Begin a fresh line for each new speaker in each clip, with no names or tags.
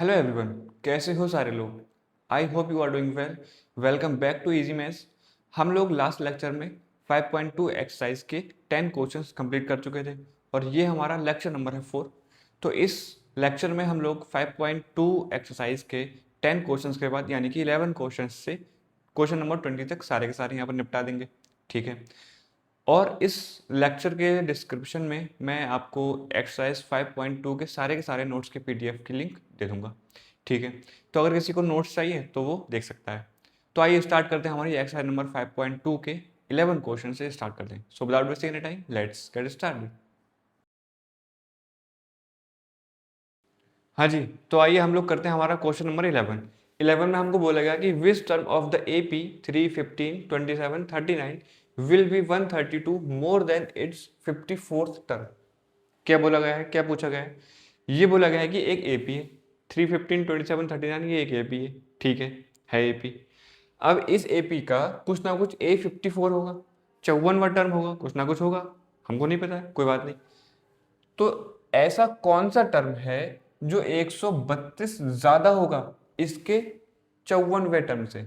Hello everyone, कैसे हो सारे लोग। I hope you are doing well. Welcome back to easy maths. हम लोग लास्ट लेक्चर में 5.2 एक्सरसाइज के 10 क्वेश्चंस कंप्लीट कर चुके थे और ये हमारा लेक्चर नंबर है 4। तो इस लेक्चर में हम लोग 5.2 एक्सरसाइज के 10 क्वेश्चंस के बाद यानी कि 11 क्वेश्चंस से क्वेश्चन नंबर 20 तक सारे के सारे यहाँ पर निपटा देंगे। ठीक है। और इस लेक्चर के डिस्क्रिप्शन में मैं आपको एक्सरसाइज 5.2 के सारे नोट्स के पीडीएफ की लिंक दे दूंगा। ठीक है। तो अगर किसी को नोट्स चाहिए तो वो देख सकता है। तो आइए स्टार्ट करते हैं हमारी एक्सरसाइज नंबर 5.2 के 11 क्वेश्चन से स्टार्ट करते हैं। So without wasting any time let's get started. हाँ जी, तो आइए हम लोग करते हैं हमारा क्वेश्चन नंबर 11। 11 में हमको बोला गया कि which term of the AP 3, 15, 27, 39 will be 132 more than it's 54th term. क्या बोला गया है, क्या पूछा गया है। ये बोला गया है कि एक एपी है 3, 15, 27, 39, ये एक एपी है। ठीक है एपी। अब इस एपी का कुछ ना कुछ A54 होगा, 54वां टर्म होगा, कुछ ना कुछ होगा, हमको नहीं पता है, कोई बात नहीं। तो ऐसा कौन सा टर्म है जो 132 ज्यादा होगा इसके 54वें टर्म से।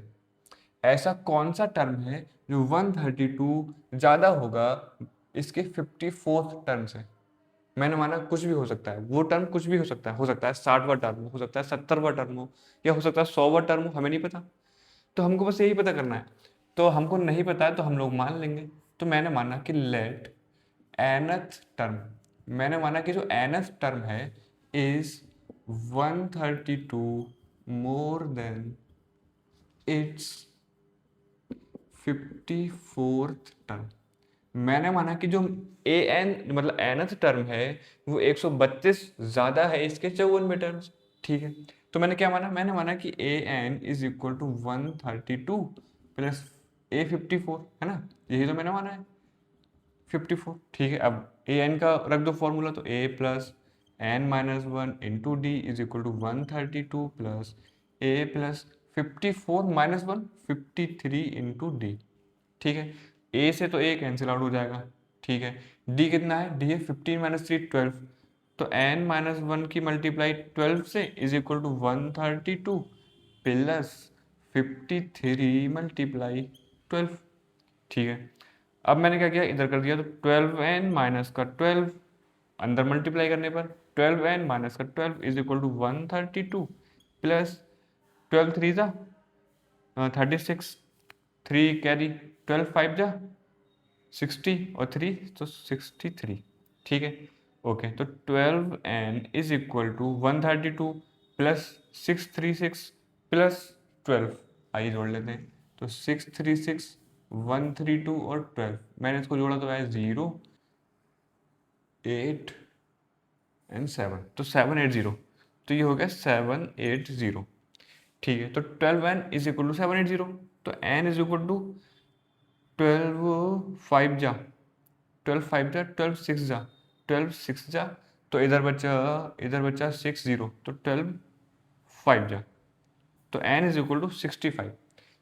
ऐसा कौन सा टर्म है जो 132 ज्यादा होगा इसके 54th टर्म से। मैंने माना कुछ भी हो सकता है, वो टर्म कुछ भी हो सकता है 60वां टर्म हो सकता है 70वां टर्म हो, या हो सकता है 100वां टर्म हो, हमें नहीं पता। तो हमको बस यही पता करना है। तो हमको नहीं पता है तो हम लोग मान लेंगे। तो मैंने माना कि लेट nth टर्म, मैंने माना कि जो nth टर्म है is 132 more than it's 54th term. मैंने माना कि जो ए एन मतलब nth टर्म है वो 132 ज्यादा है इसके 54वें टर्म से। ठीक है। तो मैंने क्या माना, मैंने माना कि a n is equal to 132 plus A54, है ना। यही तो मैंने माना है 54। ठीक है। अब ए एन का रख दो फॉर्मूला, तो A plus n minus one into d is equal to 132 plus A plus 54 minus one 53 into d. ठीक है। ए से तो ए कैंसिल आउट हो जाएगा। ठीक है। डी कितना है, डी है 15 माइनस 3 12। तो एन माइनस वन की मल्टीप्लाई 12 से is equal to 132 plus 53 multiply 12। ठीक है। अब मैंने क्या किया, इधर कर दिया, तो 12n माइनस का 12 अंदर मल्टीप्लाई करने पर 12n माइनस का 12 is equal to 132 plus 12 three जा 36, 3 कैरी, 12 5 जा 60 और 3 तो 63। ठीक है। ओके। तो 12n is equal to 132 plus 636 plus 12, आइए जोड़ लेते हैं। तो 636, 132 और 12, मैंने इसको जोड़ा तो आया 0, 8 एंड 7, तो 780। तो ये हो गया 780। ठीक है। तो 12n इज इक्वल टू 780। तो n इज इक्वल टू 12 5 जा 12 5 जा 12 6 जा 12 6 जा, तो इधर बचा 60, तो 12 5 जा, तो n इज इक्वल टू 65।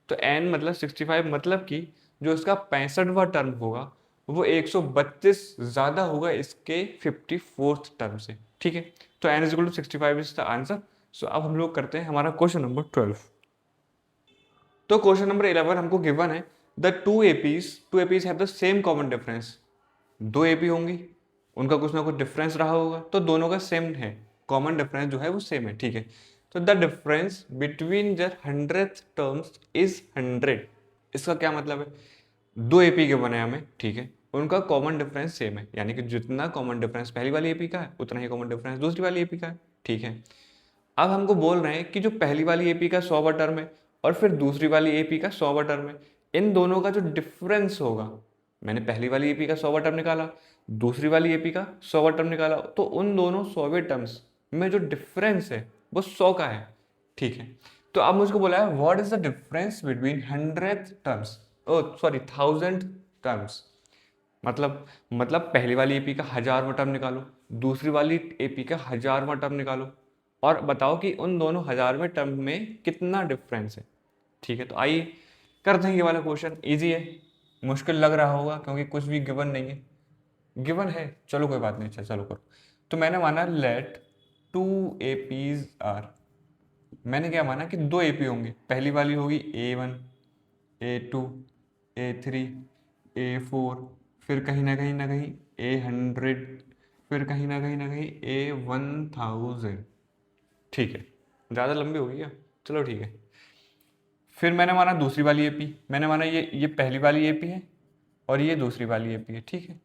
तो n मतलब 65, मतलब कि जो इसका 65वां टर्म होगा वो 132 ज्यादा होगा इसके 54th टर्म से। ठीक है। तो n is equal to 65 is the answer. So अब हम लोग करते हैं हमारा क्वेश्चन नंबर 12। तो क्वेश्चन नंबर 11 हमको गिवन है the two APs have the same common difference. दो एपी होंगी, उनका कुछ ना कुछ डिफरेंस रहा होगा, तो दोनों का सेम है, कॉमन डिफरेंस जो है वो सेम है। ठीक है। तो the difference between the 100th terms is 100। इसका क्या मतलब है, दो एपी के बने हमें, ठीक है, उनका कॉमन डिफरेंस सेम है, यानी कि जितना कॉमन डिफरेंस पहली वाली एपी का है उतना ही कॉमन डिफरेंस दूसरी वाली एपी का है। ठीक है। अब हमको बोल रहे हैं कि जो पहली वाली एपी का 100वां टर्म है और फिर दूसरी वाली एपी का 100वां टर्म है, इन दोनों का जो डिफरेंस होगा, मैंने पहली वाली एपी का 100वां टर्म निकाला, दूसरी वाली एपी का 100वां टर्म निकाला, तो उन दोनों 100वें टर्म्स में जो डिफरेंस है वो 100 का है। ठीक है। तो अब मुझको बोला है what is the difference between 100th terms, oh sorry 1000 terms. मतलब पहली वाली एपी का 1000वां टर्म निकालो, दूसरी वाली एपी का 1000वां टर्म निकालो, और बताओ कि उन दोनों 1000वें टर्म में कितना डिफरेंस है। ठीक है। तो आइए करते हैं ये वाला क्वेश्चन। इजी है, मुश्किल लग रहा होगा क्योंकि कुछ भी गिवन नहीं है, गिवन है, चलो कोई बात नहीं, अच्छा चलो करो। तो मैंने माना लेट टू एपीज आर, मैंने क्या माना कि 2 AP होंगे, पहली वाली होगी A1, A2, A3, A4, फिर कहीं ना कहीं A100, फिर कहीं ना कहीं A1000। ठीक है, ज़्यादा लंबी होगी क्या, चलो ठीक है। फिर मैंने माना दूसरी वाली AP, मैंने माना ये पहली वाली AP है और ये दूसरी वाली AP है, ठीक है।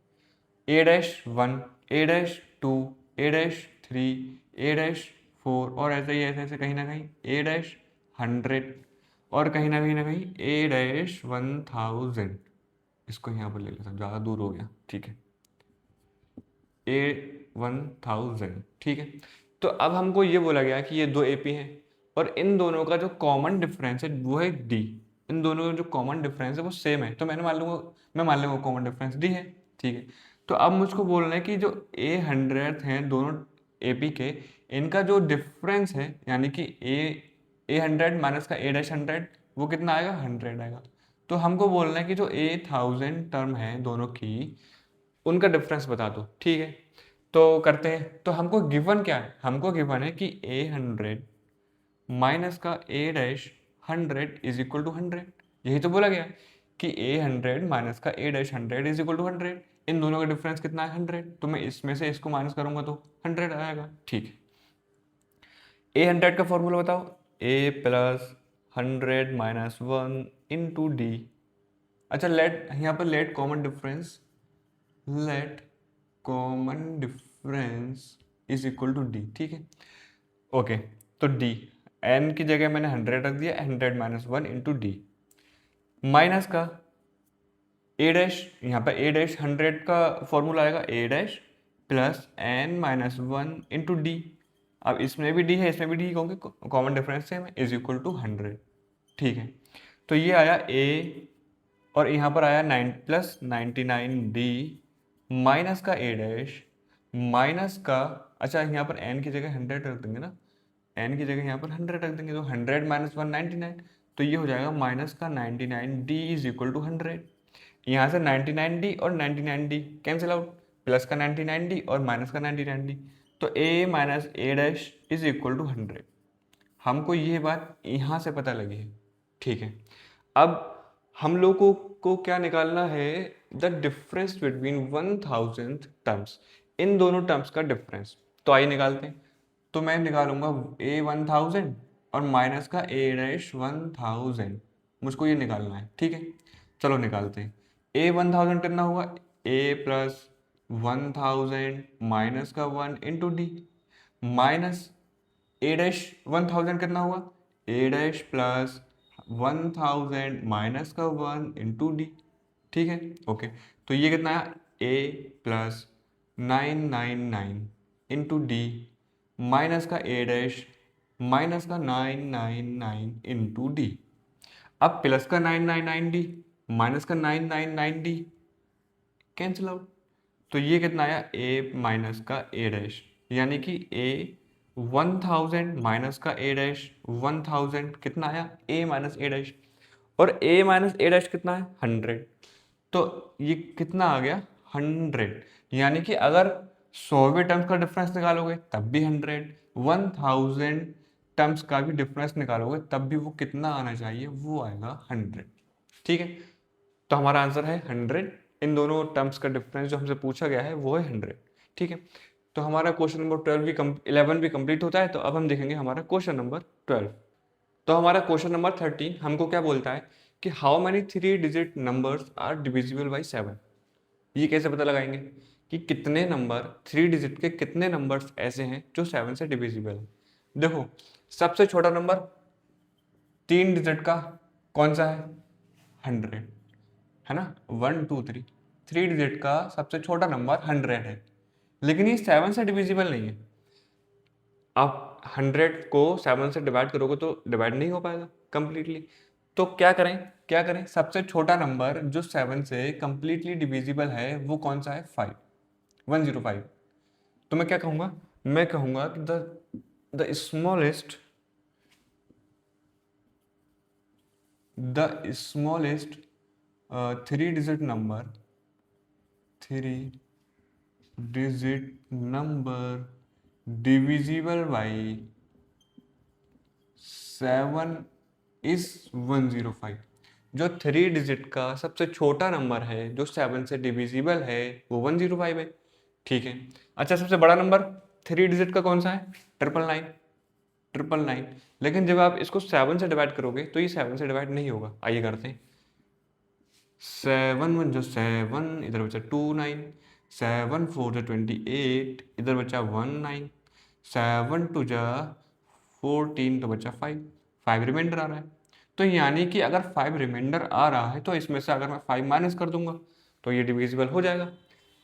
A-1, A-2, A-3, A-4 और ऐसे ही ऐसे कहीं ना कहीं A-100 और कहीं ना कहीं A-1000। इसको यहाँ पर ले लेता हूँ, ज़्यादा दूर हो गया, ठीक है। A1000, ठीक है। तो अब हमको ये बोला गया कि ये 2 AP हैं और इन दोनों का जो कॉमन डिफरेंस है वो है D। इन दोनों का जो कॉमन डिफरेंस है वो सेम है, तो मैं मान लूँगा कॉमन डिफरेंस D है, ठीक है। तो अब मुझको बोलना है कि जो A100 हैं दोनों AP के, इनका जो डिफरेंस है यानी कि A100 माइनस का A-100 वो कितना आएगा, 100 आएगा। तो हमको बोलना है कि जो A1000 टर्म है दोनों की, उनका डिफरेंस बता दो, ठीक है। तो करते हैं। तो हमको गिवन क्या है, हमको गिवन है कि A100 माइनस का A-100 इज इक्वल टू 100। यही तो बोला गया कि A100 माइनस का A-100 इज इक्वल टू 100। इन दोनों का डिफरेंस कितना है, 100। तो मैं इसमें से इसको माइनस करूंगा तो 100 आएगा, ठीक है। A100 का फॉर्मूला बताओ, A+100 - 1 इंटू डी। अच्छा, लेट यहाँ पर let common difference, let common difference is equal to d, ठीक है। ओके, तो डी एन की जगह मैंने 100 रख दिया, 100 - 1 इंटू डी माइनस का A-, यहाँ पर A-100 का फॉर्मूला आएगा A- plus n-1 into d. अब इसमें भी डी है इसमें भी डी, क्योंकि कॉमन डिफरेंस सेम है, इज इक्वल टू 100, ठीक है। तो ये आया A और यहाँ पर आया 9 प्लस 99D माइनस का A- माइनस का, अच्छा यहाँ पर n की जगह 100 रख देंगे ना, n की जगह यहाँ पर 100 रख देंगे, तो 100 - 1 99, तो ये हो जाएगा माइनस का 99D इज इक्वल टू 100। यहाँ से 99D और 99D कैंसिल आउट, प्लस का 99D और माइनस का 99D, तो A minus A- is equal to 100। हमको ये बात यहाँ से पता लगी है, ठीक है। अब हम लोगों को क्या निकालना है, द डिफरेंस बिटवीन 1000 टर्म्स, इन दोनों टर्म्स का डिफरेंस। तो आइए निकालते हैं। तो मैं निकालूंगा A1000 और माइनस का A-1000, मुझको ये निकालना है, ठीक है। चलो निकालते हैं। A1000 कितना हुआ, A+1000 माइनस का 1 इंटू डी माइनस A-1000 कितना हुआ, A- प्लस 1000 माइनस का 1 इंटू डी, ठीक है। ओके, तो ये कितना है, A+999 इंटू डी माइनस का A- माइनस का 999 इंटू डी। अब प्लस का 999D माइनस का 999D कैंसिल आउट, तो ये कितना आया, A माइनस का A-, यानी कि A1000 माइनस का A-1000 कितना आया, A माइनस A-, और A माइनस A- कितना है, 100। तो ये कितना आ गया, 100। यानी कि अगर 100वें टर्म्स का डिफरेंस निकालोगे तब भी 100, 1000 टर्म्स का भी डिफरेंस निकालोगे तब भी वो कितना आना चाहिए, वो आएगा 100, ठीक है। तो हमारा आंसर है 100। इन दोनों टर्म्स का डिफरेंस जो हमसे पूछा गया है वो है 100, ठीक है। तो हमारा क्वेश्चन नंबर 11 भी कंप्लीट होता है। तो अब हम देखेंगे हमारा क्वेश्चन नंबर 12। तो हमारा क्वेश्चन नंबर 13 हमको क्या बोलता है कि how many 3 digit numbers are divisible by 7। ये कैसे पता लगाएंगे कि कितने नंबर, 3 डिजिट के कितने नंबर्स ऐसे हैं जो 7 से डिविजिबल है। देखो, सबसे छोटा नंबर 3 डिजिट का कौन सा है, 100 है ना, 1 2 3, 3 डिजिट का सबसे छोटा नंबर 100 है, लेकिन ये 7 से डिविजिबल नहीं है। आप 100 को 7 से डिवाइड करोगे तो डिवाइड नहीं हो पाएगा कंप्लीटली। तो क्या करें, सबसे छोटा नंबर जो 7 से कंप्लीटली डिविजिबल है वो कौन सा है, 5, 105। तो मैं क्या कहूँगा, मैं कहूँगा कि the smallest the smallest 3 digit number 3 digit number divisible by 7 is 105। जो 3 डिजिट का सबसे छोटा नंबर है जो 7 से डिविजिबल है वो 105 है। ठीक है। अच्छा, सबसे बड़ा नंबर 3 डिजिट का कौन सा है? 999। लेकिन जब आप इसको 7 से डिवाइड करोगे तो ये 7 से डिवाइड नहीं होगा। आइए करते हैं। 7 1 जो 7, इधर बचा 2 9, 7 4 जो 28, इधर बचा 1 9, 7 2 जा 14 तो बचा 5, 5 रिमाइंडर आ रहा है। तो यानी कि अगर 5 रिमाइंडर आ रहा है तो इसमें से अगर मैं 5 माइनस कर दूंगा तो ये डिविजिबल हो जाएगा।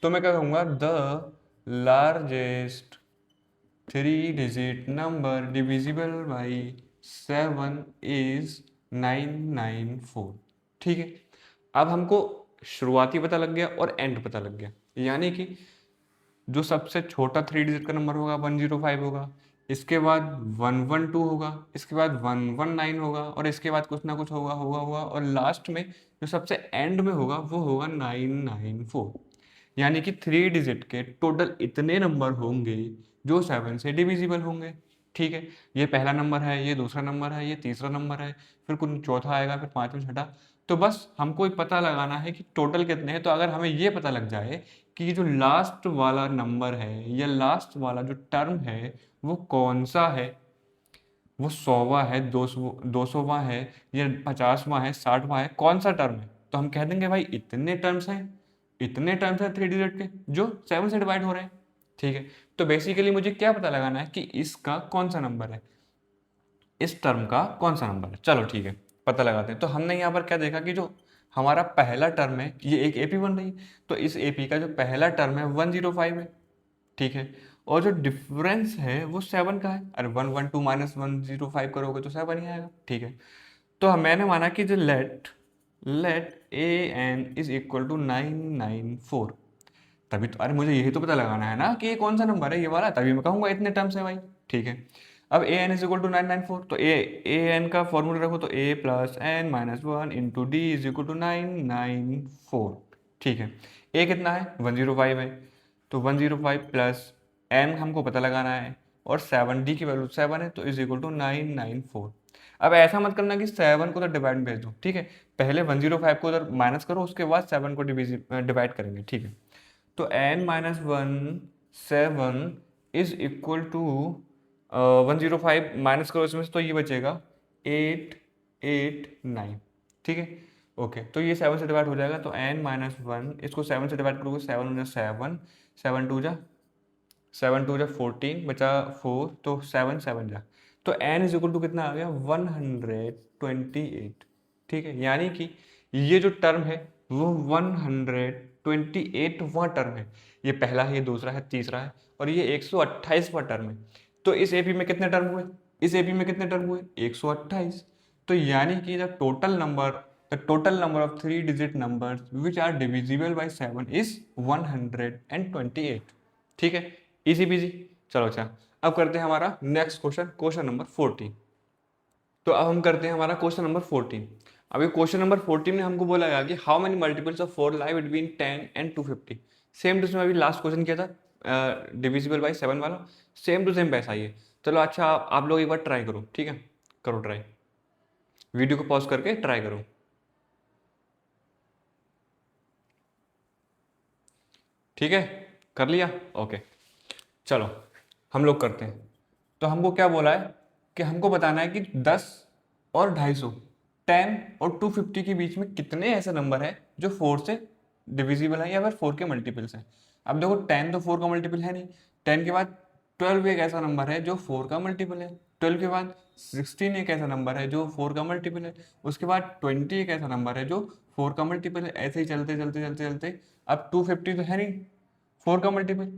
तो मैं क्या कहूँगा, the largest 3 digit number divisible by 7 is 994। ठीक है। अब हमको शुरुआती पता लग गया और एंड पता लग गया, यानी कि जो सबसे छोटा 3 डिजिट का नंबर होगा 105 होगा, इसके बाद 112 होगा, इसके बाद 119 होगा, और इसके बाद कुछ ना कुछ होगा होगा होगा, और लास्ट में जो सबसे एंड में होगा वो होगा 994। यानी कि 3 डिजिट के टोटल इतने नंबर होंगे जो 7 से डिविजिबल होंगे। ठीक है। ये पहला नंबर है, ये दूसरा नंबर है, ये तीसरा नंबर है, फिर कुछ चौथा आएगा, फिर पांचवा, छठा। तो बस हमको पता लगाना है कि टोटल कितने हैं। तो अगर हमें ये पता लग जाए कि जो लास्ट वाला नंबर है या लास्ट वाला जो टर्म है वो कौन सा है, वो 100वां है, 200वां है, या 50वां है, 60वां है, कौन सा टर्म है, तो हम कह देंगे भाई इतने टर्म्स हैं, इतने टर्म्स हैं 3 डिजिट के जो 7 से डिवाइड हो रहे हैं। ठीक है। तो बेसिकली मुझे क्या पता लगाना है कि इसका कौन सा नंबर है, इस टर्म का कौन सा नंबर है। चलो ठीक है, पता लगाते हैं। तो हमने यहाँ पर क्या देखा कि जो हमारा पहला टर्म है ये एक एपी बन रही है, तो इस एपी का जो पहला टर्म है 105 है। ठीक है। और जो डिफरेंस है वो 7 का है। अरे 112 माइनस 105 करोगे तो 7 ही आएगा। ठीक है। तो मैंने माना कि जो let let a n is equal to 994। तभी तो, अरे मुझे यही तो पता लगाना है ना कि ये कौन सा नंबर है, ये वाला, तभी मैं कहूँगा इतने टर्म्स है भाई। ठीक है। अब a n is equal to 994, तो ए एन का फॉर्मूला रखो, तो a plus n minus 1 into d is equal to 994। ठीक है। ए कितना है? 105 है, तो 105 प्लस एन हमको पता लगाना है, और 7 डी की वैल्यू 7 है, तो इज इक्वल टू 994। अब ऐसा मत करना कि 7 को तो डिवाइड में भेज दो। ठीक है। पहले 105 को उधर माइनस करो, उसके बाद 7 को डिवाइड करेंगे। ठीक है। तो n minus 1 7 is equal to 105 minus करो इसमें से, तो ये बचेगा 8 8 9। ठीक है। ओके, तो ये 7 से डिवाइड हो जाएगा, तो n माइनस 1 इसको 7 से डिवाइड करोगे, 7 जा 7, 7 2 जा 14, बचा 4, तो 7 7 जा, तो n इज इक्वल टू कितना आ गया? 128। ठीक है। यानी कि ये जो टर्म है वो 128वां टर्म है। ये पहला है, ये दूसरा है, तीसरा है, और ये 128वां टर्म है। तो इस एपी में कितने टर्म हुए? इस एपी में कितने टर्म हुए? 128। तो यानी कि the total number of 3 digit number which are divisible by 7 is 128। ठीक है। Easy peasy. चलो अच्छा, अब करते हैं हमारा नेक्स्ट क्वेश्चन, क्वेश्चन नंबर 14। तो अब हम करते हैं हमारा क्वेश्चन नंबर 14। अभी क्वेश्चन नंबर 14 में हमको बोला गया कि how many multiples of 4 lie between 10 and 250। Same to same अभी लास्ट क्वेश्चन किया था डिविजिबल बाई 7 वाला, सेम टू सेम वैसा ही है। चलो अच्छा, आप लोग एक बार ट्राई करो। ठीक है, करो ट्राई, वीडियो को पॉज करके ट्राई करो। ठीक है, कर लिया? ओके, चलो हम लोग करते हैं। तो हमको क्या बोला है कि हमको बताना है कि 10 और 250, 10 और 250 के बीच में कितने ऐसे नंबर है जो 4 से डिविजिबल है या फिर 4 के मल्टीपल्स हैं। अब देखो 10 तो 4 का मल्टीपल है नहीं, 10 के बाद 12 एक ऐसा नंबर है जो 4 का मल्टीपल है, 12 के बाद 16 एक ऐसा नंबर है जो 4 का मल्टीपल है, उसके बाद 20 एक ऐसा नंबर है जो 4 का मल्टीपल है। ऐसे ही चलते चलते चलते चलते अब 250 तो है नहीं 4 का मल्टीपल,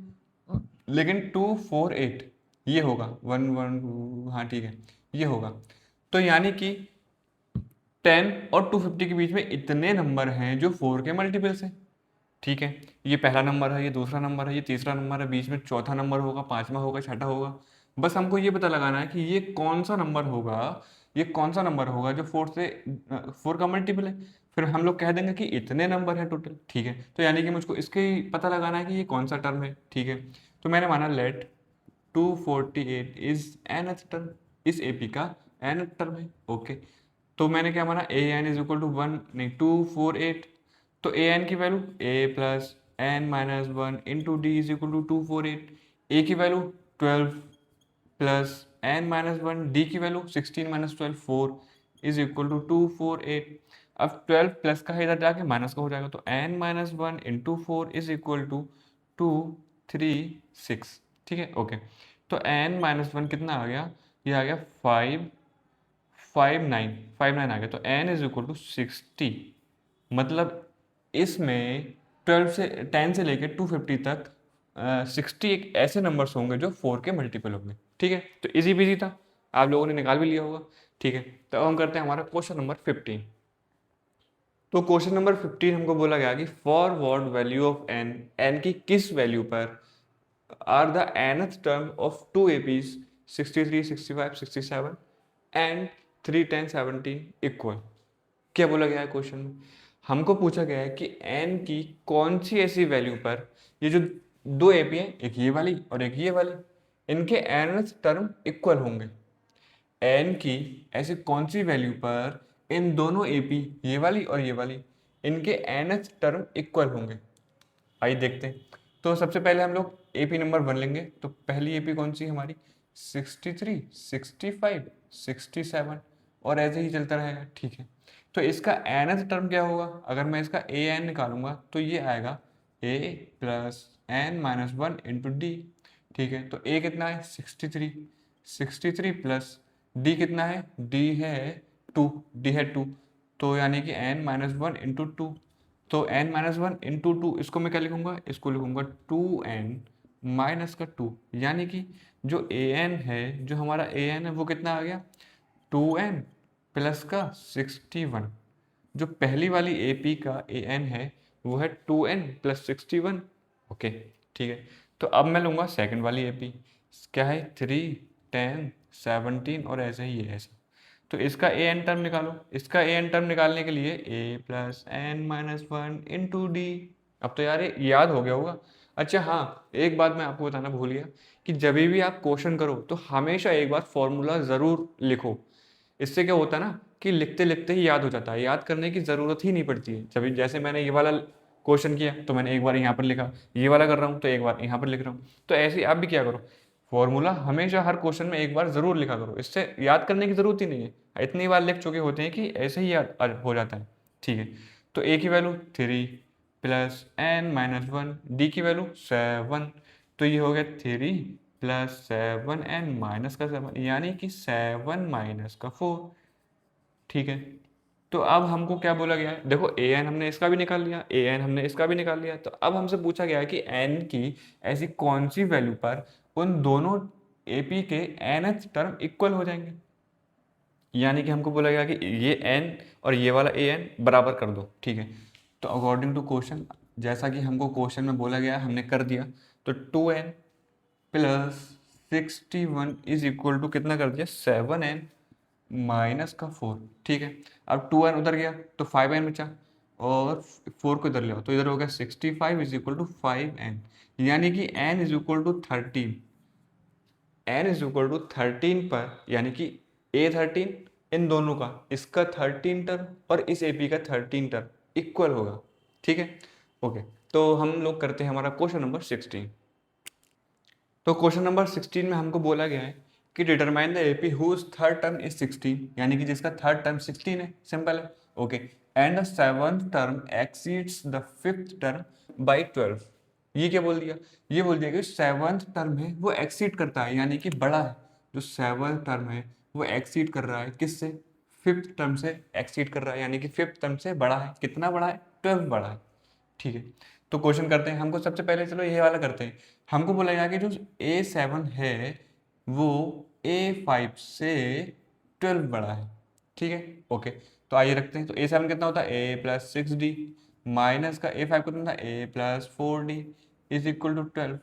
लेकिन 248 ये होगा, 1 1, हाँ ठीक है, ये होगा। तो यानी कि 10 और 250 के बीच में इतने नंबर हैं जो 4 के मल्टीपल्स हैं। ठीक है। ये पहला नंबर है, ये दूसरा नंबर है, ये तीसरा नंबर है, बीच में चौथा नंबर होगा, पांचवा होगा, छठा होगा। बस हमको ये पता लगाना है कि ये कौन सा नंबर होगा, ये कौन सा नंबर होगा जो 4 का मल्टीपल है। फिर हम लोग कह देंगे कि इतने नंबर है टोटल। ठीक है। तो यानी कि मुझको इसके ही पता लगाना है कि ये कौन सा टर्म है। ठीक है। तो मैंने माना लेट 248 इज nth टर्म, इस एपी का एन टर्म है। ओके, तो मैंने क्या माना, a n is equal to 1 नहीं 248, तो ए एन की value a plus n minus 1 into d is equal to 248, a की value 12 plus n minus 1, d की value 16 minus 12 4 is equal to 248। अब 12 प्लस का है इधर जाके माइनस का हो जाएगा, तो n minus 1 into 4 is equal to 236। ठीक है, ओके, तो एन माइनस 1 कितना आ गया, ये आ गया 559 आ गया, तो एन इज इक्वल टू 60। मतलब इसमें 12 से 10 से लेकर 250 तक 60 एक ऐसे नंबर्स होंगे जो 4 के मल्टीपल होंगे। ठीक है, तो इजी बिजी था, आप लोगों ने निकाल भी लिया होगा। ठीक है, तो अब हम करते हैं हमारा क्वेश्चन नंबर 15। तो क्वेश्चन नंबर 15 हमको बोला गया कि for what value of n, n की किस वैल्यू पर are the nth term of two APs 63, 65, 67 and 3, 10, 17 equal. क्या बोला गया है क्वेश्चन में, हमको पूछा गया है कि n की कौन सी ऐसी वैल्यू पर ये जो दो एपी हैं, एक ये वाली और एक ये वाली, इनके nth टर्म इक्वल होंगे। n की ऐसी कौन सी वैल्यू पर इन दोनों एपी, ये वाली और ये वाली, इनके nth टर्म इक्वल होंगे। आइए देखते हैं। तो सबसे पहले हम लोग एपी नंबर 1 लेंगे। तो पहली एपी कौन सी हमारी, 63, 65, 67 और ऐसे ही चलता रहेगा। ठीक है, तो इसका nth टर्म क्या होगा, अगर मैं इसका ए एन निकालूंगा तो ये आएगा a plus n minus 1 into d. ठीक है, तो a कितना है 63, 63 प्लस d कितना है, d है 2, d है 2, तो यानी कि n माइनस 1 इंटू 2, तो n माइनस 1 इंटू 2, इसको मैं क्या लिखूंगा, इसको लिखूंगा 2n माइनस का 2, यानी कि जो ए एन है, जो हमारा ए एन है वो कितना आ गया 2n प्लस का 61। जो पहली वाली ए पी का ए एन है वो है 2n प्लस 61। ओके, ठीक है, तो अब मैं लूँगा सेकंड वाली ए पी, क्या है 3, 10, 17 और ऐसे ही है ऐसा। तो इसका ए एन टर्म निकालो। इसका ए एन टर्म निकालने के लिए a plus n minus 1 into d. अब तो यार ये याद हो गया होगा। अच्छा हाँ, एक बात मैं आपको बताना भूल गया कि जब भी आप क्वेश्चन करो तो हमेशा एक बार फॉर्मूला ज़रूर लिखो। इससे क्या होता है ना कि लिखते लिखते ही याद हो जाता है, याद करने की ज़रूरत ही नहीं पड़ती है। जब जैसे मैंने ये वाला क्वेश्चन किया तो मैंने एक बार यहाँ पर लिखा, ये वाला कर रहा हूँ तो एक बार यहाँ पर लिख रहा हूँ, तो ऐसे ही आप भी क्या करो, फॉर्मूला हमेशा हर क्वेश्चन में एक बार ज़रूर लिखा करो। इससे याद करने की ज़रूरत ही नहीं है, इतनी बार लिख चुके होते हैं कि ऐसे ही याद हो जाता है। ठीक है, तो ए की value 3 plus n minus 1, d की वैल्यू 7, तो ये हो गया 3 प्लस 7n माइनस का 7, यानी कि 7 माइनस का 4। ठीक है, तो अब हमको क्या बोला गया है, देखो ए एन हमने इसका भी निकाल लिया, ए एन हमने इसका भी निकाल लिया, तो अब हमसे पूछा गया है कि एन की ऐसी कौन सी वैल्यू पर उन दोनों एपी के nth टर्म इक्वल हो जाएंगे। यानी कि हमको बोला गया कि ये एन और ये वाला ए एन बराबर कर दो। ठीक है, तो अकॉर्डिंग टू क्वेश्चन, जैसा कि हमको क्वेश्चन में बोला गया हमने कर दिया, तो 2n plus 61 is equal to कितना कर दिया 7n माइनस का 4। ठीक है, अब 2n उधर गया तो 5n बचा और 4 को इधर ले आओ तो इधर हो गया 65 इज इक्वल टू 5n, यानी कि n is equal to 13। n is equal to 13 पर, यानी कि a13 इन दोनों का, इसका 13 टर्म और इस AP का 13 टर्म इक्वल होगा। ठीक है, ओके, तो हम लोग करते हैं हमारा क्वेश्चन नंबर 16। तो क्वेश्चन नंबर 16 में हमको बोला गया है कि determine the AP whose third term is 16, यानी कि जिसका थर्ड टर्म 16 है, सिंपल है। Okay, and the seventh term exceeds the fifth term by 12। ये क्या बोल दिया, ये बोल दिया कि सेवंथ टर्म है वो एक्सीड करता है, यानी कि बड़ा है। जो सेवंथ टर्म है वो एक्सीड कर रहा है किससे, फिफ्थ टर्म से एक्सीड कर रहा है, यानी कि फिफ्थ टर्म से बड़ा है। कितना बड़ा है, 12 बड़ा है। ठीक है, तो क्वेश्चन करते हैं। हमको सबसे पहले चलो ये वाला करते हैं। हमको बोला गया कि जो A7 है वो A5 से 12 बड़ा है। ठीक है, ओके, तो आइए रखते हैं। तो A7 कितना होता है A प्लस 6D माइनस का A5 कितना था A plus 4D is equal to 12।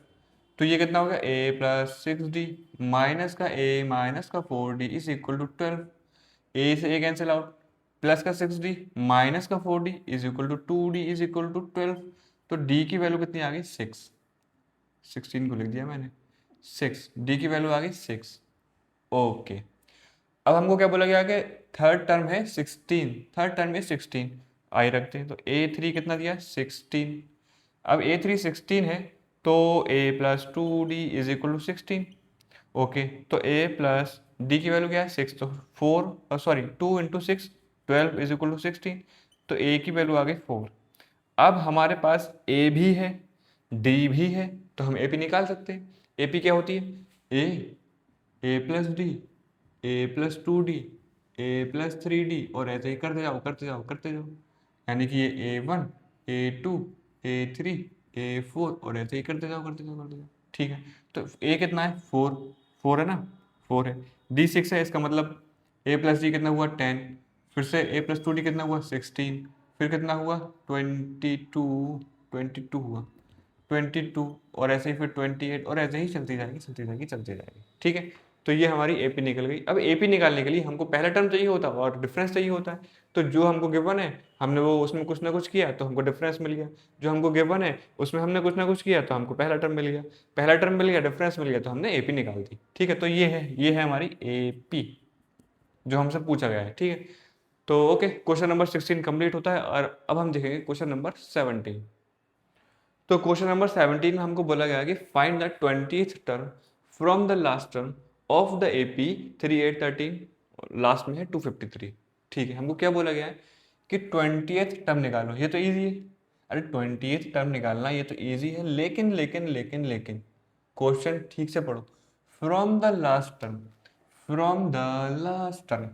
तो ये कितना हो गया A प्लस 6D माइनस का A माइनस का 4D इज इक्वल टू 12। ए से ए कैंसिल आउट, प्लस का 6D माइनस का 4D is equal to 2D is equal to 12। तो D की वैल्यू कितनी आ गई 6, 16 को लिख दिया मैंने 6, D की वैल्यू आ गई 6। ओके, अब हमको क्या बोला गया कि थर्ड टर्म है 16, थर्ड टर्म है 16, आई रखते हैं। तो A3 कितना दिया 16। अब A3 16 है तो A+2D = 16। ओके, तो A+D की वैल्यू क्या है 6, तो 4 सॉरी 2 × 6 12 = 16। तो A की वैल्यू आ गई 4। अब हमारे पास A भी है D भी है, तो हम AP निकाल सकते हैं। AP क्या होती है A+D A+2D A+3D, और ऐसे ही करते जाओ करते जाओ करते जाओ, यानी कि ये A1 A2 A3 A4, और ऐसे ही करते जाओ करते जाओ करते जाओ। ठीक है, तो A कितना है 4, 4 है ना, 4 है। D 6 है, इसका मतलब A+D कितना हुआ 10, फिर से A+2D कितना हुआ 16, फिर कितना हुआ 22, 22 हुआ 22, और ऐसे ही फिर 28, और ऐसे ही चलती जाएगी चलती जाएगी चलती जाएगी। ठीक है, तो ये हमारी एपी निकल गई। अब एपी निकालने के लिए हमको पहला टर्म चाहिए होता है और डिफरेंस चाहिए होता है। तो जो हमको गिवन है हमने वो उसमें कुछ ना कुछ किया तो हमको डिफरेंस मिल गया, जो हमको गिवन है उसमें हमने कुछ ना कुछ किया तो हमको पहला टर्म मिल गया, पहला टर्म मिल गया, डिफरेंस मिल गया, तो हमने एपी निकाल दी। ठीक है, तो ये है हमारी एपी जो हमसे पूछा गया है। ठीक है, तो ओके, क्वेश्चन नंबर 16 कंप्लीट होता है। और अब हम देखेंगे क्वेश्चन नंबर 17। तो क्वेश्चन नंबर 17 में हमको बोला गया है कि find the 20th term from the last term of the AP 3813, last में है 253। ठीक है, हमको क्या बोला गया है कि 20th टर्म निकालो। ये तो इजी है, अरे 20th टर्म निकालना ये तो इजी है, लेकिन लेकिन लेकिन लेकिन क्वेश्चन ठीक से पढ़ो। From the last term, from the last term,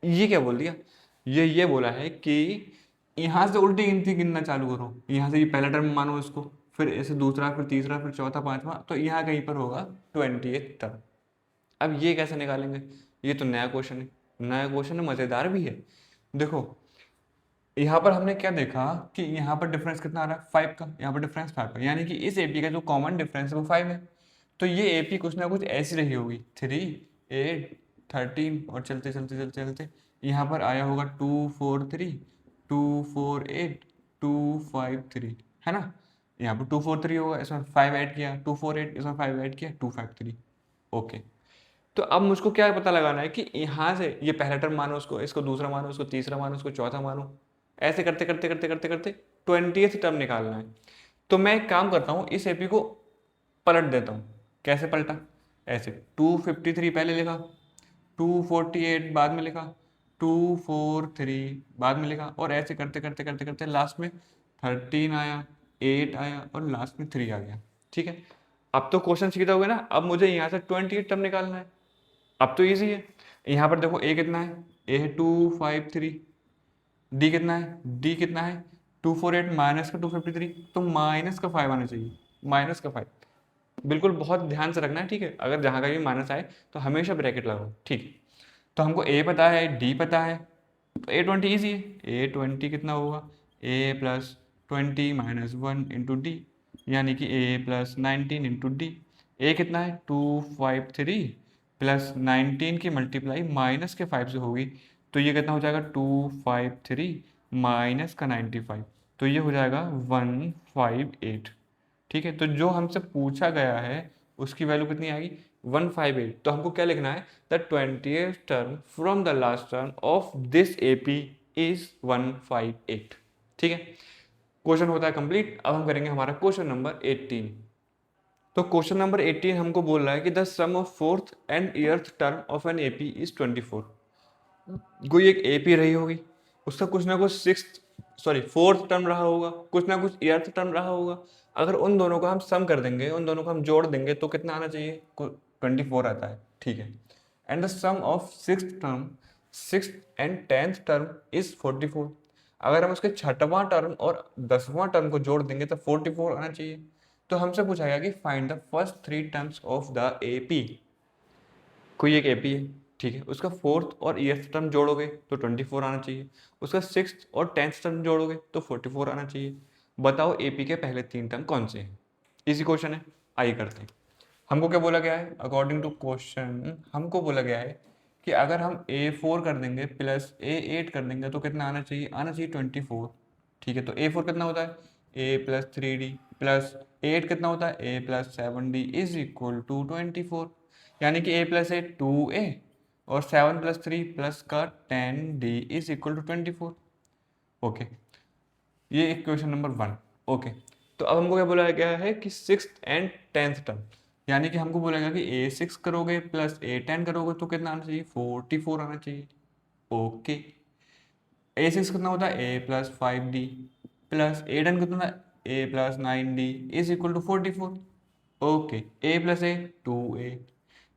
ये क्या बोल दिया, ये बोला है कि यहाँ से उल्टी गिनती गिनना चालू करो। यहाँ से ये पहला टर्म मानो इसको, फिर ऐसे दूसरा, फिर तीसरा, फिर चौथा, पांचवा, तो यहाँ कहीं पर होगा 20th टर्म। अब ये कैसे निकालेंगे, ये तो नया क्वेश्चन है, नया क्वेश्चन है, मज़ेदार भी है। देखो यहाँ पर हमने क्या देखा कि यहाँ पर डिफरेंस कितना आ रहा है 5 का, यहाँ पर डिफरेंस 5 का, यानी कि इस एपी का जो कॉमन डिफरेंस है वो 5 है। तो ये एपी कुछ ना कुछ ऐसी रही होगी 3 8 13, और चलते चलते चलते चलते यहाँ पर आया होगा 2 4 3 2 4 8 2 5 3, है ना। यहाँ पर 2 4 3 होगा, इसमें 5 ऐड किया 2 4 8, इसमें 5 ऐड किया 2 5 3। ओके, तो अब मुझको क्या पता लगाना है कि यहाँ से ये पहला टर्म मानो, उसको इसको दूसरा मानो, उसको तीसरा मानो, उसको चौथा मानो, ऐसे करते करते करते करते करते 20th टर्म निकालना है। तो मैं एक काम करता हूँ, इस एपी को पलट देता हूँ। कैसे पलटा, ऐसे 253 पहले लिखा, 248 बाद में लिखा, 243 बाद में लिखा, और ऐसे करते करते करते करते लास्ट में 13 आया, 8 आया, और लास्ट में 3 आ गया। ठीक है, अब तो क्वेश्चन सीधा हो गया ना। अब मुझे यहाँ से 28 टर्म निकालना है। अब तो इजी है, यहाँ पर देखो ए कितना है, ए है 253, डी कितना है, डी कितना है 248 माइनस का 253, तो माइनस का 5 आना चाहिए, माइनस का 5। बिल्कुल बहुत ध्यान से रखना है, ठीक है, अगर जहाँ का भी माइनस आए तो हमेशा ब्रैकेट लगाओ। ठीक है, तो हमको ए पता है, डी पता है, तो A20 ईजी है। A20 कितना होगा, A+20 माइनस 1 इंटू डी, यानी कि A+19 इंटू डी। ए कितना है 253 प्लस 19 की मल्टीप्लाई माइनस के 5 से होगी, तो ये कितना हो जाएगा 253 माइनस का 95, तो ये हो जाएगा 158। ठीक है, तो जो हमसे पूछा गया है उसकी वैल्यू कितनी आएगी 158। तो हमको क्या लिखना है, the 20th term from the last term of this AP is 158। ठीक है, क्वेश्चन होता है कंप्लीट। अब हम करेंगे हमारा क्वेश्चन नंबर 18। तो क्वेश्चन नंबर 18 हमको बोल रहा है कि the sum of fourth and eighth term of an AP is 24। कोई एक एपी रही होगी, उसका कुछ ना कुछ फोर्थ टर्म रहा होगा, कुछ ना कुछ ईयर्थ टर्म रहा होगा। अगर उन दोनों को हम सम कर देंगे, उन दोनों को हम जोड़ देंगे, तो कितना आना चाहिए 24 आता है। ठीक है, and the sum of six and 10th term is 44। अगर हम उसके छठवां टर्म और 10वां टर्म को जोड़ देंगे तो 44 आना चाहिए। तो हमसे पूछा गया कि find the first 3 terms of the AP. कोई एक एपी है, ठीक है, उसका फोर्थ और ईयर्थ टर्म जोड़ोगे तो 24 आना चाहिए, उसका 6th और 10th टर्म जोड़ोगे तो 44 आना चाहिए। बताओ एपी के पहले 3 टर्म कौन से हैं। इजी क्वेश्चन है, आइए करते हैं। हमको क्या बोला गया है, अकॉर्डिंग टू क्वेश्चन हमको बोला गया है कि अगर हम A4 कर देंगे प्लस A8 कर देंगे तो कितना आना चाहिए 24। ठीक है, तो A4 कितना होता है A+3D प्लस A8 कितना होता है A+7D इज इक्वल टू 24, यानी कि A+8 2A और 7 + 3 प्लस का 10d is equal to 24। Okay, ये इक्वेशन नंबर 1। ओके, तो अब हमको क्या बोला गया है कि 6th एंड 10th टर्म, यानी कि हमको बोला गया कि a6 करोगे प्लस a10 करोगे तो कितना आना चाहिए, 44 आना चाहिए। ओके, a6 कितना होता है a plus 5d plus a10 कितना होता है a plus 9d is equal to 44। Okay, a plus a 2a,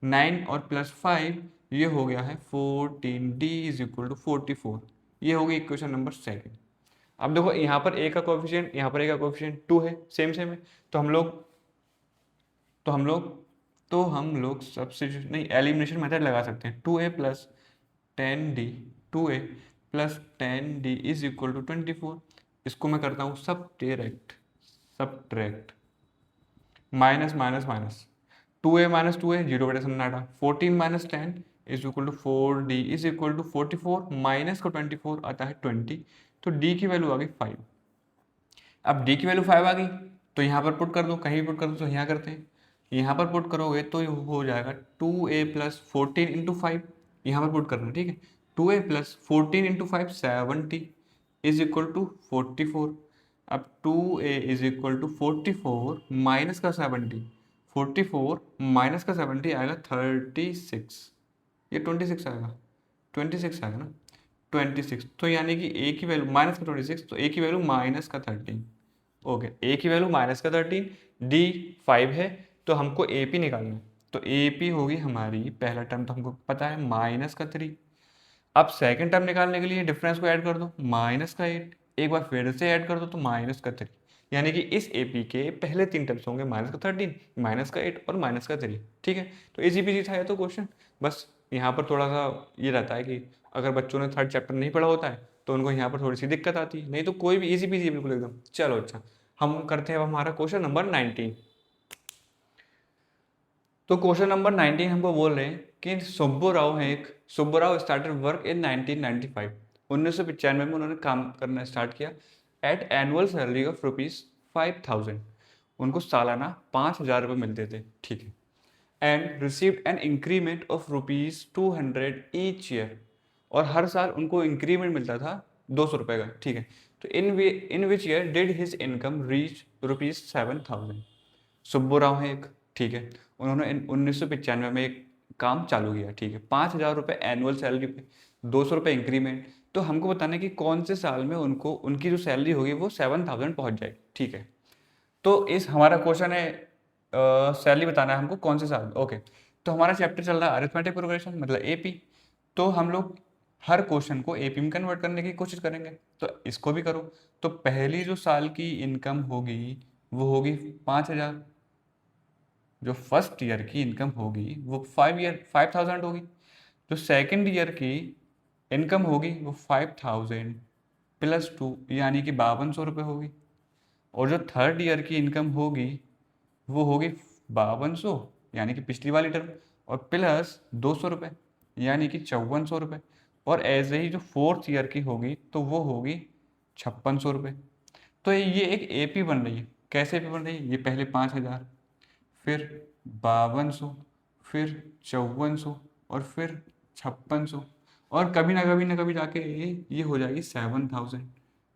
9 और प्लस 5 ये हो गया है 14d इज इक्वल टू 44। ये हो गई इक्वेशन नंबर 2। अब देखो यहाँ पर a का कोएफिशिएंट, यहाँ पर a का कोएफिशिएंट 2 है, सेम सेम है, तो हम लोग सब्स्टिट्यूशन नहीं एलिमिनेशन मेथड लगा सकते हैं। 2a plus 10d, 2a plus 10d is equal to 24। इसको मैं करता हूँ subtract, minus minus minus, 2a minus 2a 0/सन्नाटा, 14 minus 10 is equal to 4d is equal to 44, minus का 24 आता है 20, तो d की वैल्यू आ गई 5। अब d की वैल्यू 5 आ गई तो यहाँ पर पुट कर दो, कहीं भी पुट कर दो, तो यहाँ करते हैं, यहाँ पर पुट करोगे तो ये हो जाएगा 2a प्लस 14 इंटू 5, यहाँ पर पुट करना, ठीक है। 2a plus 14 into 5 70 is equal to 44। अब 2a is equal to 44 minus का 70, 44 माइनस का 70 आएगा 36, ये 26 आएगा, 26 आएगा ना, 26। तो यानी कि a की वैल्यू माइनस का 26, तो a की वैल्यू माइनस का 13। ओके, a की वैल्यू माइनस का 13, d 5 है, तो हमको AP निकालना है। तो AP होगी हमारी, पहला टर्म तो हमको पता है माइनस का 3। अब सेकंड टर्म निकालने के लिए डिफरेंस को ऐड कर दो, माइनस का 8, एक बार फिर से ऐड कर दो तो माइनस का 3। यानी कि इस AP के पहले 3 टर्म्स होंगे माइनस का 13, माइनस का 8 और माइनस का 3। ठीक है, तो इजी पीजी था ये तो क्वेश्चन। बस यहाँ पर थोड़ा सा ये रहता है कि अगर बच्चों ने 3rd चैप्टर नहीं पढ़ा होता है तो उनको यहाँ पर थोड़ी सी दिक्कत आती है, नहीं तो कोई भी इजी पीजी बिल्कुल एकदम। चलो अच्छा, हम करते हैं अब हमारा क्वेश्चन नंबर 19। तो क्वेश्चन नंबर 19 हमको बोल रहे हैं कि सुब्बूराव स्टार्टेड वर्क इन 1995। 1995 में उन्होंने काम करना स्टार्ट किया एट एनुअल सैलरी ऑफ ₹5000। उनको सालाना 5000 रुपये मिलते थे, ठीक है। And received an increment of ₹200 each year, और हर साल उनको इंक्रीमेंट मिलता था 200 रुपये का, ठीक है। तो in which year did his income reach ₹7000। Subbarao है एक, ठीक है, उन्होंने 1995 में एक काम चालू किया, ठीक है, 5000 रुपये एनुअल सैलरी पे, 200 रुपये इंक्रीमेंट। तो हमको बताना है कि कौन से साल में उनको उनकी जो सैलरी होगी वो 7000 पहुंच जाएगी, ठीक है। तो इस हमारा क्वेश्चन है सैलरी बताना है हमको कौन से साल में। ओके, तो हमारा चैप्टर चल रहा है अरिथमेटिक प्रोग्रेशन मतलब AP। तो हम लोग हर क्वेश्चन को AP में कन्वर्ट करने की कोशिश करेंगे, तो इसको भी करो। तो पहली जो साल की इनकम होगी वो होगी 5000, जो फर्स्ट ईयर की इनकम होगी वो 5000 होगी। जो सेकंड ईयर की इनकम होगी वो 5000 प्लस 2 यानी कि 5200 रुपये होगी। और जो थर्ड ईयर की इनकम होगी वो होगी 5200 यानी कि पिछली वाली टर्म, और प्लस 200 रुपये यानी कि 5400 रुपये। और ऐसे ही जो फोर्थ ईयर की होगी तो वो होगी 5600 रुपये। तो ये एक AP बन रही है। कैसे AP बन रही है, ये पहले 5000, फिर 5200, फिर 5400 और फिर 5600, और कभी ना कभी जाके ये हो जाएगी 7000।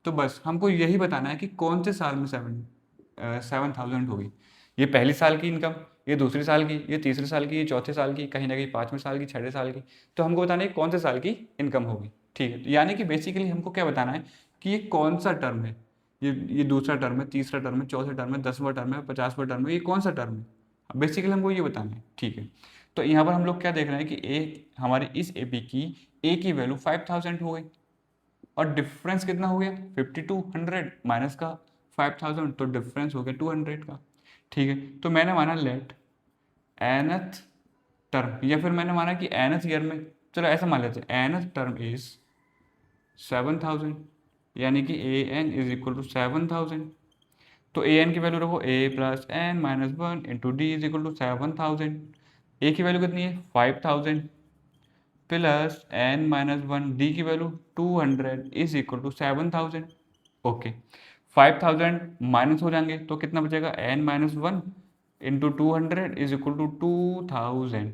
तो बस हमको यही बताना है कि कौन से साल में 7000 होगी। ये पहली साल की इनकम, ये दूसरी साल की, ये तीसरे साल की, ये चौथे साल की, कहीं ना कहीं 5वें साल की, 6ठे साल की। तो हमको बताना है कौन से साल की इनकम होगी, ठीक है। यानी कि बेसिकली हमको क्या बताना है कि ये कौन सा टर्म है, ये दूसरा टर्म है, तीसरा टर्म है, चौथा टर्म है, 10वां टर्म है, 50वां टर्म है, ये कौन सा टर्म है, बेसिकली हमको ये बताना है, ठीक है। तो यहाँ पर हम लोग क्या देख रहे हैं कि हमारी इस AP की A की वैल्यू 5000 हो गई, और डिफरेंस कितना हो गया 5200 माइनस का 5000, तो डिफरेंस हो गया 200 का, ठीक है। तो मैंने माना लेट nth टर्म, या फिर मैंने माना कि nth ईयर में, चलो ऐसा मान लेते हैं nth टर्म इज 7000, यानी कि an इज इक्वल टू 7000। तो an की वैल्यू रखो a plus n minus 1 into d is equal to 7000। a की वैल्यू कितनी है 5000 प्लस n माइनस 1, डी की value 200 is equal to 7000। Okay, 5000 minus हो जाएंगे तो कितना बचेगा n minus 1 into 200 is equal to 2000।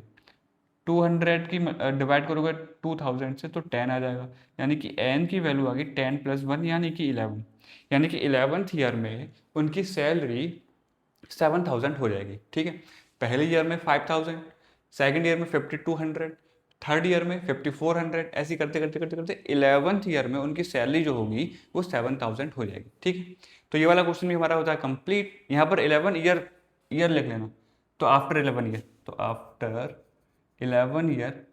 200 की डिवाइड करोगे 2000 से तो 10 आ जाएगा, यानी कि n की वैल्यू आ गई 10 + 1 यानी कि 11, यानी कि 11th ईयर में उनकी सैलरी 7000 हो जाएगी। ठीक है, पहले ईयर में 5000, सेकेंड ईयर में 5200, थर्ड ईयर में 5400, ऐसे करते करते करते करते 11th ईयर में उनकी सैलरी जो होगी वो 7000 हो जाएगी। ठीक है, तो ये वाला क्वेश्चन भी हमारा होता है कंप्लीट। यहाँ पर 11 ईयर ईयर लिख लेना, तो आफ्टर 11 ईयर, तो after 11 year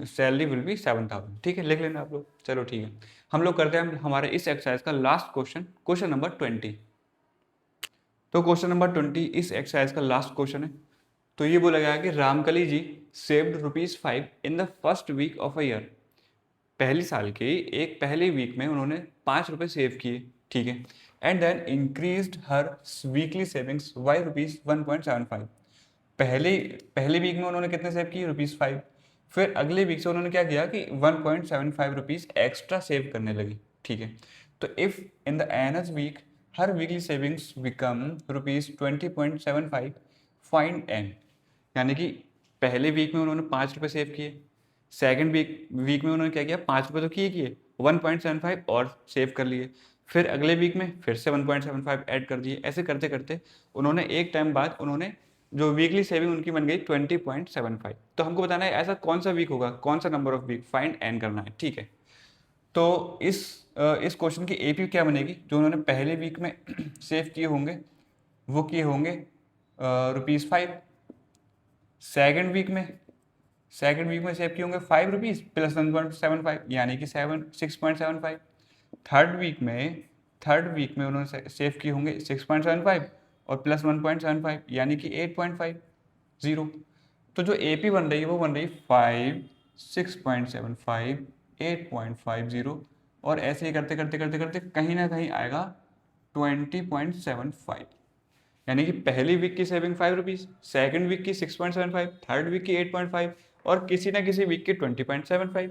salary will be 7000। ठीक है, लिख लेना आप लोग। चलो ठीक है, हम लोग करते हैं हमारे इस एक्सरसाइज का लास्ट क्वेश्चन, क्वेश्चन नंबर 20। तो क्वेश्चन नंबर 20 इस एक्सरसाइज का लास्ट क्वेश्चन है। तो ये बोला गया है कि Ramkali ji saved ₹5 in the first week of a year. पहली साल के एक पहले वीक में उन्होंने ₹5 सेव किए। ठीक है, and then increased her weekly savings by ₹1.75। पहले पहले वीक में उन्होंने कितने सेव किए? ₹5। फिर अगले वीक से उन्होंने क्या किया कि ₹1.75 एक्स्ट्रा सेव करने लगे। ठीक है, तो if in the nth week her weekly savings become ₹20.75, find n. यानी कि पहले वीक में उन्होंने ₹5 सेव किए, सेकेंड वीक में उन्होंने क्या किया, ₹5 तो किए 1.75 और सेव कर लिए, फिर अगले वीक में फिर से 1.75 ऐड कर दिए। ऐसे करते करते उन्होंने एक टाइम बाद उन्होंने जो वीकली सेविंग उनकी बन गई 20.75। तो हमको बताना है ऐसा कौन सा वीक होगा, कौन सा number of week, find n करना है। ठीक है, तो इस क्वेश्चन की एपी क्या बनेगी, जो उन्होंने पहले वीक में सेव किए होंगे वो किए होंगे ₹5। सेकेंड वीक में सेव किए होंगे ₹5 प्लस 1.75 यानी कि 6.75। थर्ड वीक में उन्होंने सेव किए होंगे 6.75 और प्लस 1.75 यानी कि 8.50। तो जो एपी बन रही है वो बन रही 5, 6.75, 8.50 और ऐसे ही करते करते करते करते कहीं ना कहीं आएगा 20.75। यानी कि पहली वीक की सेविंग ₹5, सेकंड वीक की 6.75, थर्ड वीक की 8.5 और किसी ना किसी वीक की 20.75।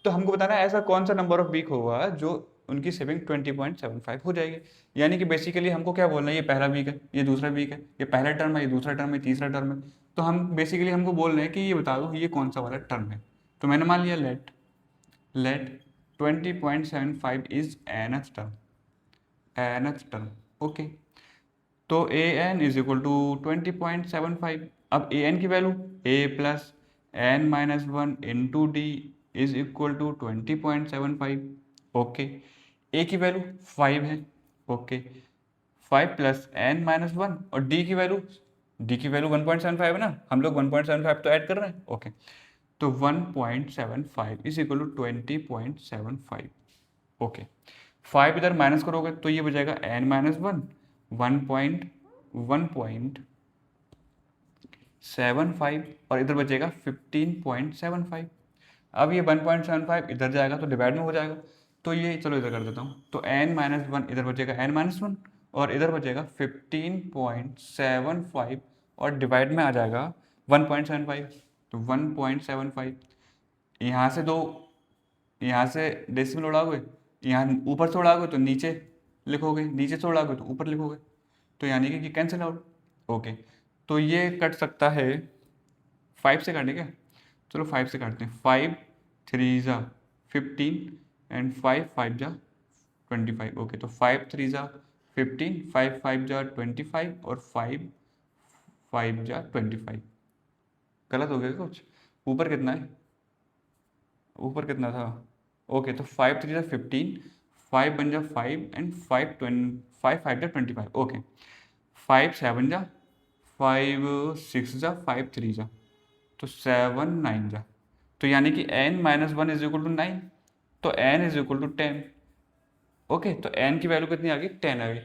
तो हमको बताना है ऐसा कौन सा नंबर ऑफ वीक होगा जो उनकी सेविंग 20.75 हो जाएगी। यानी कि बेसिकली हमको क्या बोलना है, ये पहला वीक है, ये दूसरा वीक है, ये पहला टर्म है, ये दूसरा टर्म है, तीसरा टर्म है। तो हम बेसिकली हमको बोल रहे हैं कि ये बता दो ये कौन सा वाला टर्म है। तो मैंने मान लिया let 20.75 is nth term. Okay, तो a n is equal to 20.75। अब ए एन की value a plus n minus 1 into d is equal to 20.75। Okay, a की वैल्यू 5 है। ओके, 5 प्लस एन माइनस 1 और डी की वैल्यू 1.75 है ना, हम लोग 1.75 तो ऐड कर रहे हैं। ओके, तो 1.75 इज इक्वल टू 20.75। ओके, 5 इधर माइनस करोगे तो ये बचेगा n माइनस 1.75 और इधर बचेगा 15.75। अब ये 1.75 इधर जाएगा तो डिवाइड में हो जाएगा, तो ये चलो इधर कर देता हूँ। तो n माइनस 1 इधर बचेगा n माइनस 1 और इधर बचेगा 15.75 और डिवाइड में आ जाएगा 1.75। तो 1.75 यहाँ से दो, यहाँ से डेसिमल उड़ाओगे, यहाँ ऊपर से उड़ाओगे तो नीचे लिखोगे, नीचे से उड़ाओगे तो ऊपर लिखोगे, तो यानी कि कैंसिल आउट। ओके, तो ये कट सकता है 5 से काटे क्या, चलो 5 से काटते हैं। 5 3 जा 15 एंड 5 5 जा 25। ओके, तो 5 3 जा 15, 5 5 जा 25 और 5 5 जा 25। गलत हो गया कुछ, ऊपर कितना है, ऊपर कितना था। ओके, तो 5 3 जा 15, 5 बन जा 5 एंड 5 5 जा 25। ओके, 5 7 जा 5 6 जा 5 3 जा तो 7 9 जा, तो यानी कि n minus 1 is equal to 9, तो n is equal to 10। Okay, तो n की वैल्यू कितनी आ गई, 10 आ गई।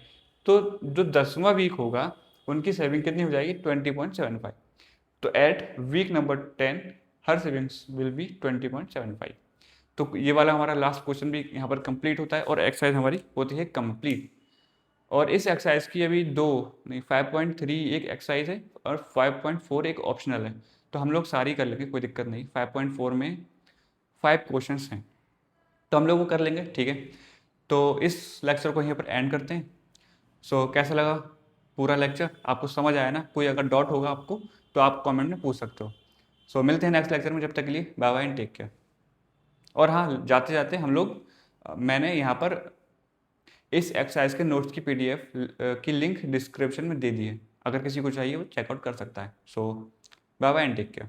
तो जो 10वां वीक होगा उनकी सेविंग कितनी हो जाएगी, 20.75। तो at week number 10 her savings will be 20.75। तो ये वाला हमारा लास्ट क्वेश्चन भी यहाँ पर कंप्लीट होता है और एक्सरसाइज हमारी होती है कंप्लीट। और इस एक्सरसाइज की अभी 5.3 एक एक्सरसाइज है और 5.4 एक ऑप्शनल है, तो हम लोग सारी कर लेंगे, कोई दिक्कत नहीं। 5.4 में 5 क्वेश्चंस हैं तो हम लोग वो कर लेंगे। ठीक है, तो इस लेक्चर को यहीं पर एंड करते हैं। सो कैसा लगा पूरा लेक्चर, आपको समझ आया ना? कोई अगर डाउट होगा आपको तो आप कमेंट में पूछ सकते हो। सो मिलते हैं नेक्स्ट लेक्चर में, जब तक के लिए bye bye and take care. और हाँ, जाते जाते हम लोग मैंने यहाँ पर इस एक्सरसाइज के नोट्स की PDF की लिंक डिस्क्रिप्शन में दे दी है, अगर किसी को चाहिए वो चेकआउट कर सकता है। So bye bye and take care.